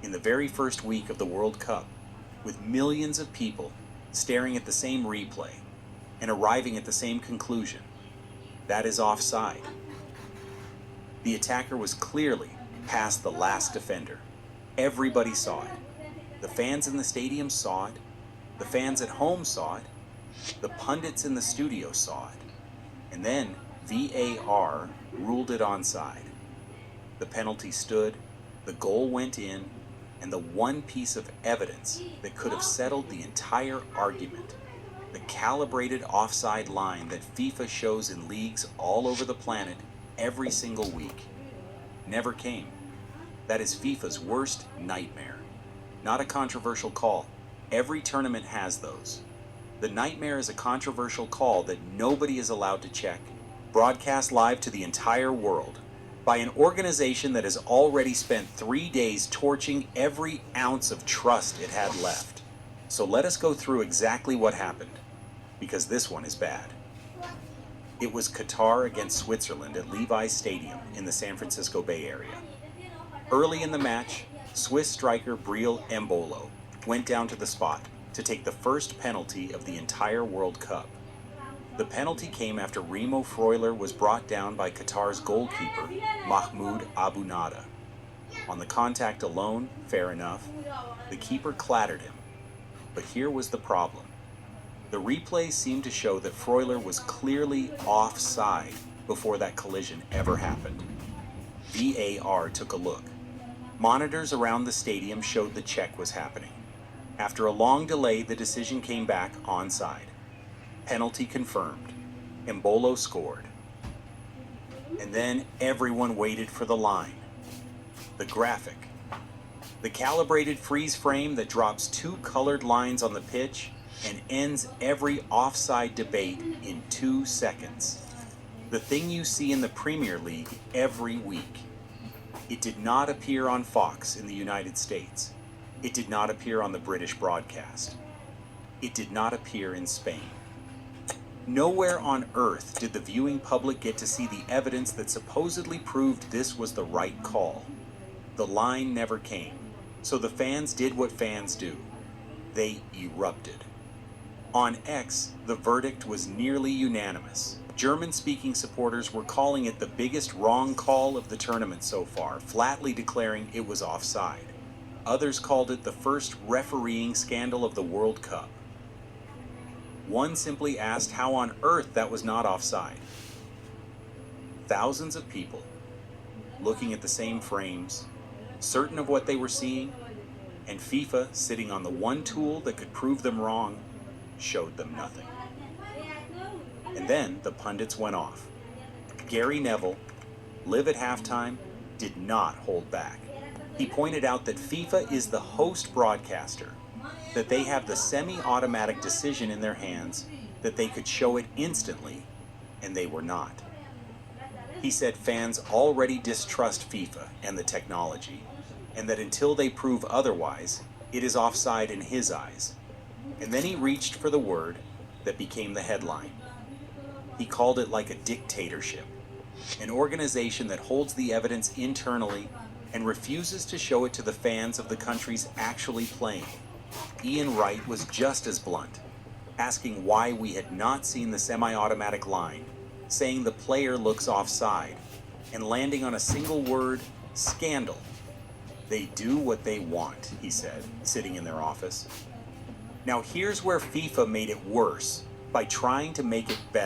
in the very first week of the World Cup, with millions of people staring at the same replay and arriving at the same conclusion. That is offside. The attacker was clearly past the last defender. Everybody saw it. The fans in the stadium saw it. The fans at home saw it. The pundits in the studio saw it. And then VAR ruled it onside. The penalty stood, the goal went in, and the one piece of evidence that could have settled the entire argument, the calibrated offside line that FIFA shows in leagues all over the planet every single week, never came. That is FIFA's worst nightmare. Not a controversial call. Every tournament has those. The nightmare is a controversial call that nobody is allowed to check, broadcast live to the entire world, by an organization that has already spent 3 days torching every ounce of trust it had left. So let us go through exactly what happened, because this one is bad. It was Qatar against Switzerland at Levi's Stadium in the San Francisco Bay Area. Early in the match, Swiss striker Breel Embolo went down to the spot to take the first penalty of the entire World Cup. The penalty came after Remo Freuler was brought down by Qatar's goalkeeper, Mahmoud Abu Nada. On the contact alone, fair enough, the keeper clattered him. But here was the problem. The replay seemed to show that Freuler was clearly offside before that collision ever happened. VAR took a look. Monitors around the stadium showed the check was happening. After a long delay, the decision came back onside. Penalty confirmed. Embolo scored. And then everyone waited for the line. The graphic. The calibrated freeze frame that drops 2 colored lines on the pitch and ends every offside debate in 2 seconds. The thing you see in the Premier League every week. It did not appear on Fox in the United States. It did not appear on the British broadcast. It did not appear in Spain. Nowhere on earth did the viewing public get to see the evidence that supposedly proved this was the right call. The line never came, so the fans did what fans do. They erupted. On X, the verdict was nearly unanimous. German-speaking supporters were calling it the biggest wrong call of the tournament so far, flatly declaring it was offside. Others called it the first refereeing scandal of the World Cup. One simply asked how on earth that was not offside. Thousands of people, looking at the same frames, certain of what they were seeing, and FIFA, sitting on the one tool that could prove them wrong, showed them nothing. And then the pundits went off. Gary Neville, live at halftime, did not hold back. He pointed out that FIFA is the host broadcaster, that they have the semi-automatic decision in their hands, that they could show it instantly, and they were not. He said fans already distrust FIFA and the technology, and that until they prove otherwise, it is offside in his eyes. And then he reached for the word that became the headline. He called it like a dictatorship, an organization that holds the evidence internally and refuses to show it to the fans of the countries actually playing. Ian Wright was just as blunt, asking why we had not seen the semi-automatic line, saying the player looks offside, and landing on a single word, scandal. They do what they want, he said, sitting in their office. Now here's where FIFA made it worse by trying to make it better.